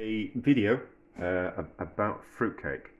a video about fruitcake.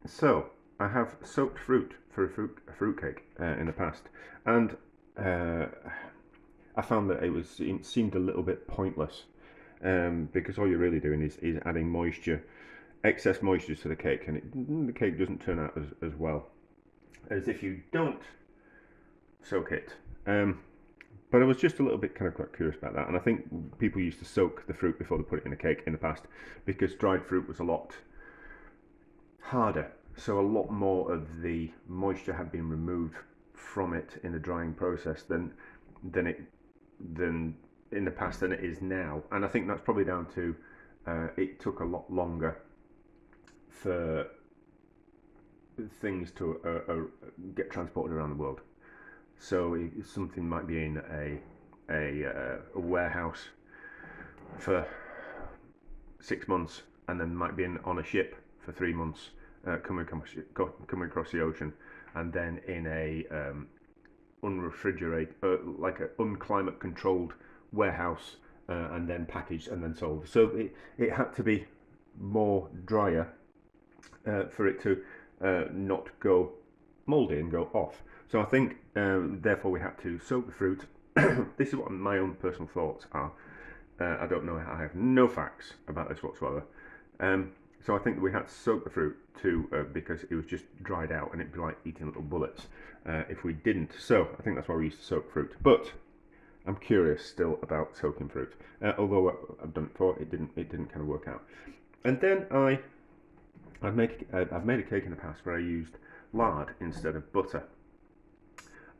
So I have soaked fruit for a fruitcake in the past, and uh, I found that it seemed a little bit pointless because all you're really doing is adding moisture, excess moisture to the cake, and the cake doesn't turn out as well as if you don't soak it. But I was just a little bit kind of quite curious about that, and I think people used to soak the fruit before they put it in a cake in the past because dried fruit was a lot harder, so a lot more of the moisture had been removed from it in the drying process than it than in the past than it is now, and I think that's probably down to it took a lot longer for things to get transported around the world. So something might be in a warehouse for 6 months, and then might be on a ship for 3 months, coming across the ocean, and then in a unrefrigerated, like an unclimate controlled warehouse, and then packaged and then sold. So it had to be more drier for it to not go mouldy and go off. So I think, therefore, we had to soak the fruit. This is what my own personal thoughts are. I don't know. I have no facts about this whatsoever. So I think that we had to soak the fruit too, because it was just dried out, and it'd be like eating little bullets if we didn't. So I think that's why we used to soak fruit. But I'm curious still about soaking fruit. Although I've done it before, it didn't kind of work out. And then I've made a cake in the past where I used lard instead of butter,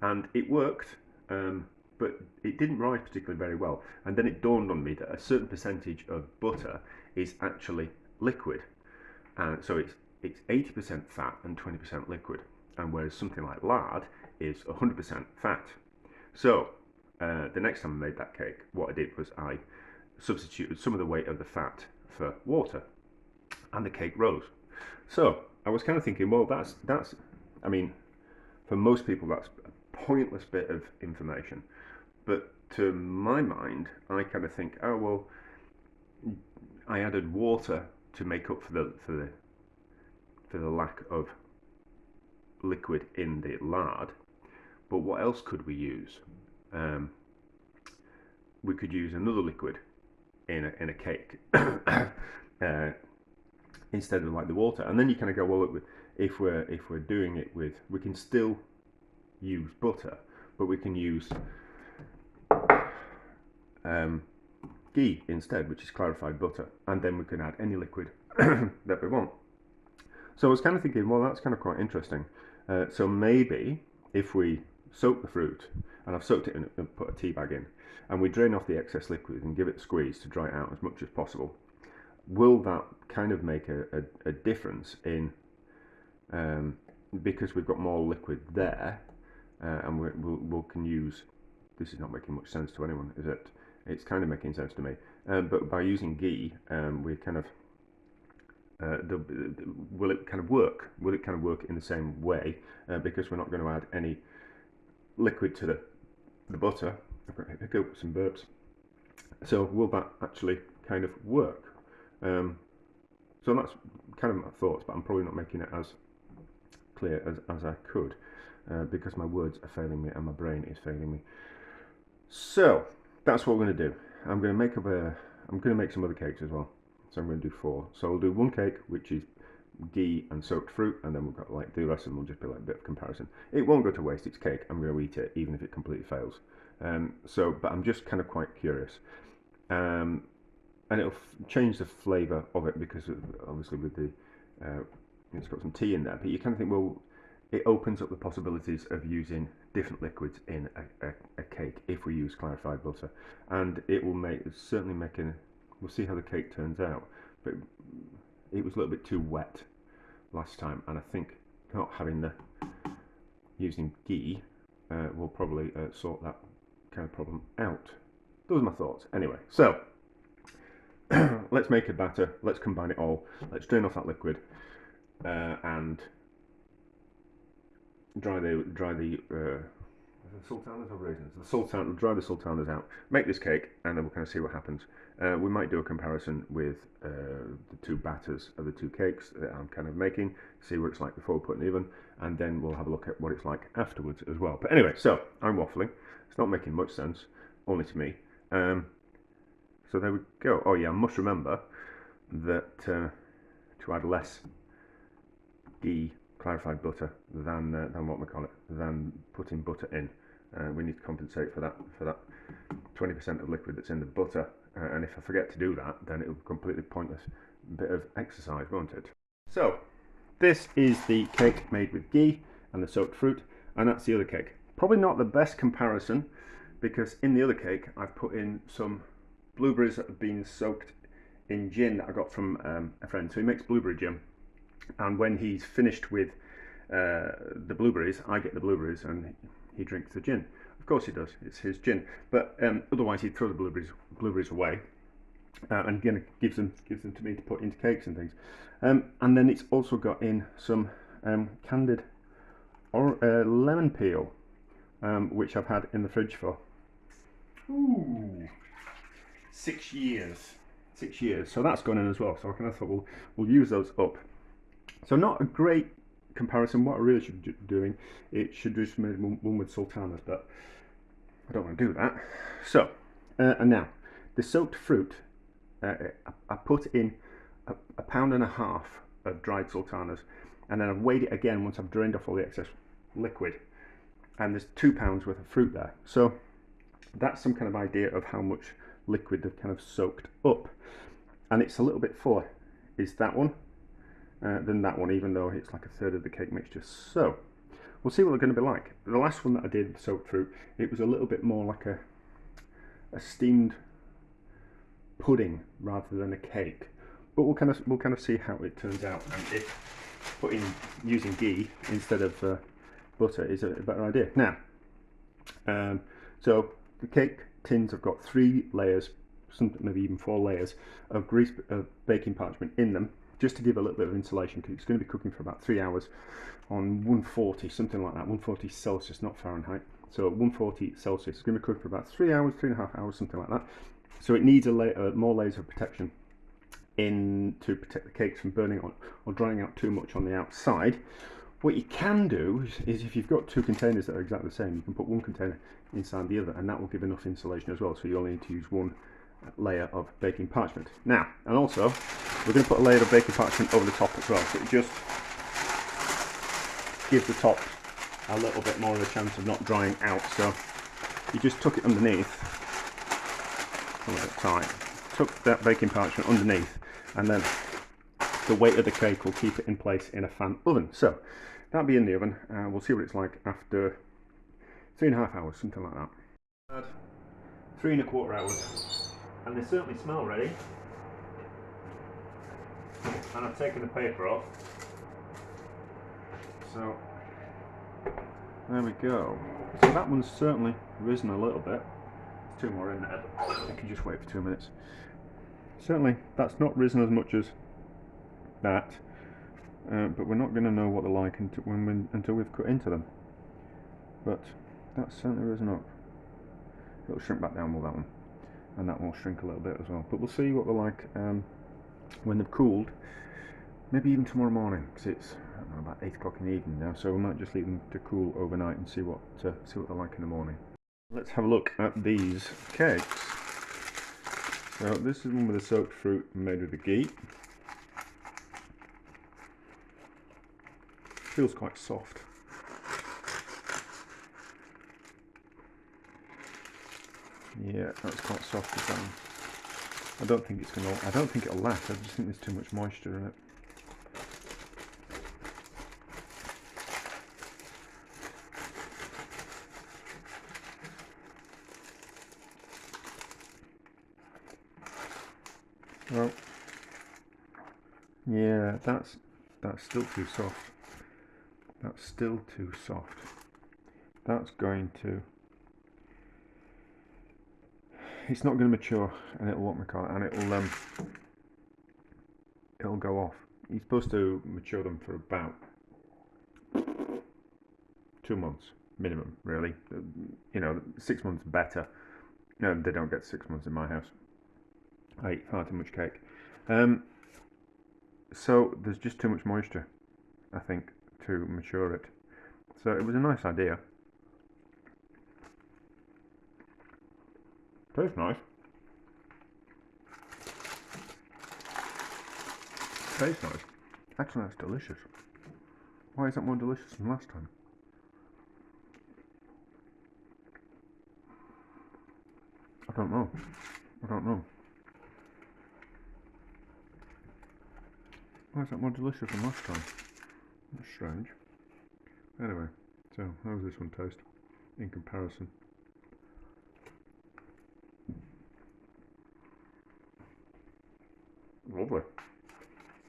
and it worked, but it didn't rise particularly very well. And then it dawned on me that a certain percentage of butter is actually liquid, and so it's 80% fat and 20% liquid, and whereas something like lard is 100% fat. So the next time I made that cake, what I did was I substituted some of the weight of the fat for water, and the cake rose. So I was kind of thinking, well, that's I mean, for most people that's a pointless bit of information, but to my mind, I kind of think, oh well, I added water to make up for the lack of liquid in the lard. But what else could we use? We could use another liquid in a cake instead of like the water. And then you kind of go, well, if we're doing it with, we can still use butter, but we can use ghee instead, which is clarified butter, and then we can add any liquid that we want. So I was kind of thinking, well, that's kind of quite interesting. So maybe if we soak the fruit, and I've soaked it and put a tea bag in, and we drain off the excess liquid and give it a squeeze to dry it out as much as possible, will that kind of make a difference in, because we've got more liquid there, and we can use, this is not making much sense to anyone, is it? It's kind of making sense to me, but by using ghee, we kind of, will it kind of work? Will it kind of work in the same way? Because we're not going to add any liquid to the butter. I've got to pick up some burps. So will that actually kind of work? So that's kind of my thoughts, but I'm probably not making it as clear as I could, because my words are failing me and my brain is failing me. So that's what we're going to do. I'm going to make some other cakes as well. So I'm going to do 4. So I'll do one cake which is ghee and soaked fruit, and then we've got like the rest of them will just be like a bit of comparison. It won't go to waste. It's cake. I'm going to eat it even if it completely fails. But I'm just kind of quite curious, and it'll change the flavour of it because obviously with the it's got some tea in there. But you kind of think, well, it opens up the possibilities of using different liquids in a cake if we use clarified butter, and it will certainly make a. We'll see how the cake turns out, but it was a little bit too wet last time, and I think not having using ghee will probably sort that kind of problem out. Those are my thoughts. Anyway, so let's make a batter. Let's combine it all. Let's drain off that liquid and dry the the sultanas or raisins? The sultan. We'll dry the sultanas out, make this cake, and then we'll kind of see what happens. We might do a comparison with the two batters of the two cakes that I'm kind of making, see what it's like before we put it in the oven, and then we'll have a look at what it's like afterwards as well. But anyway, so I'm waffling. It's not making much sense, only to me. So there we go. Oh yeah, I must remember that to add less ghee, clarified butter, than what we call it, than putting butter in. We need to compensate for that 20% of liquid that's in the butter. And if I forget to do that, then it'll be completely pointless bit of exercise, won't it? So this is the cake made with ghee and the soaked fruit, and that's the other cake. Probably not the best comparison, because in the other cake I've put in some blueberries that have been soaked in gin that I got from a friend. So he makes blueberry gin, and when he's finished with the blueberries, I get the blueberries and he drinks the gin. Of course he does, it's his gin, but otherwise he'd throw the blueberries away, and again gives them to me to put into cakes and things. And then it's also got in some candied lemon peel, which I've had in the fridge for 6 years. 6 years, so that's gone in as well. So I kind of thought we'll use those up. So not a great comparison. What I really should be doing, it should do one with sultanas, but I don't want to do that. So and now the soaked fruit, I put in a pound and a half of dried sultanas, and then I've weighed it again once I've drained off all the excess liquid, and there's 2 pounds worth of fruit there. So that's some kind of idea of how much liquid they've kind of soaked up, and it's a little bit fuller is that one than that one, even though it's like a third of the cake mixture. So we'll see what they're going to be like. The last one that I did, soaked fruit, it was a little bit more like a steamed pudding rather than a cake, but we'll kind of see how it turns out, and if using ghee instead of butter is a better idea. Now so the cake tins have got 3 layers, maybe even 4 layers of baking parchment in them, just to give a little bit of insulation, because it's going to be cooking for about 3 hours on 140, something like that, 140 Celsius, not Fahrenheit. So 140 Celsius, it's going to be cooking for about 3 hours, 3.5 hours, something like that. So it needs more layers of protection to protect the cakes from burning or drying out too much on the outside. What you can do is if you've got 2 containers that are exactly the same, you can put one container inside the other, and that will give enough insulation as well. So you only need to use 1 layer of baking parchment. Now, and also we're going to put a layer of baking parchment over the top as well, so it just gives the top a little bit more of a chance of not drying out. So you just tuck it underneath, a little bit tight, tuck that baking parchment underneath, and then the weight of the cake will keep it in place in a fan oven. So that'll be in the oven, and we'll see what it's like after 3.5 hours, something like that. 3.25 hours, and they certainly smell ready. And I've taken the paper off. So there we go. So that one's certainly risen a little bit. There's 2 more in there, but I can just wait for 2 minutes. Certainly that's not risen as much as that, but we're not going to know what they're like until we've cut into them. But that's certainly risen up. It'll shrink back down with that one, and that will shrink a little bit as well. But we'll see what they're like when they've cooled. Maybe even tomorrow morning, because it's about 8 o'clock in the evening now. So we might just leave them to cool overnight and see what they're like in the morning. Let's have a look at these cakes. So this is one with the soaked fruit made with the ghee. Feels quite soft. Yeah, that's quite soft as well. I don't think it'll last. I just think there's too much moisture in it. Well, yeah, that's still too soft. That's still too soft. That's going to. It's not going to mature, and it'll and it'll go off. You're supposed to mature them for about 2 months. minimum, really. You know, 6 months better. No, they don't get 6 months in my house. I eat far too much cake. So there's just too much moisture, I think, to mature it. So it was a nice idea. Tastes nice. Tastes nice. Actually, that's delicious. Why is that more delicious than last time? I don't know. I don't know. Why is that more delicious than last time? That's strange. Anyway, so how does this one taste in comparison? Lovely.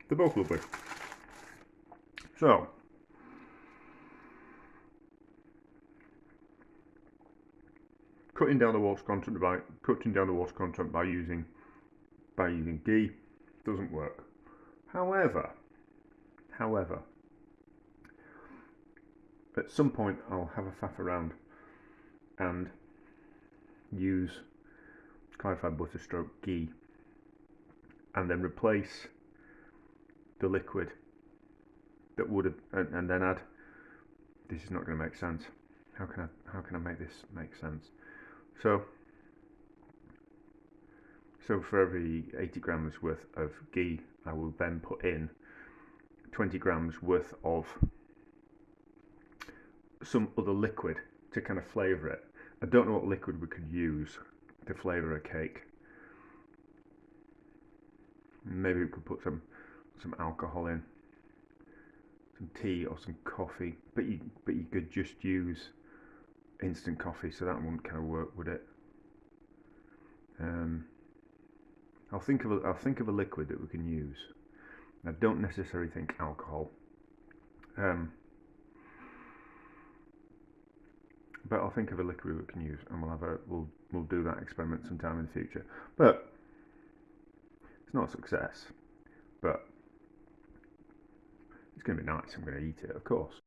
They're both lovely. So, cutting down the water content by using ghee doesn't work. However, at some point I'll have a faff around and use clarified butter stroke ghee and then replace the liquid that would have, and then add. This is not going to make sense. How can I make this make sense? So for every 80 grams worth of ghee, I will then put in 20 grams worth of some other liquid to kind of flavour it. I don't know what liquid we could use to flavour a cake. Maybe we could put some alcohol in, some tea or some coffee, but you could just use instant coffee, so that wouldn't kind of work, would it? I'll think of a liquid that we can use. I don't necessarily think alcohol, but I'll think of a liquid we can use, and we'll do that experiment sometime in the future. But it's not a success, but it's going to be nice. I'm going to eat it, of course.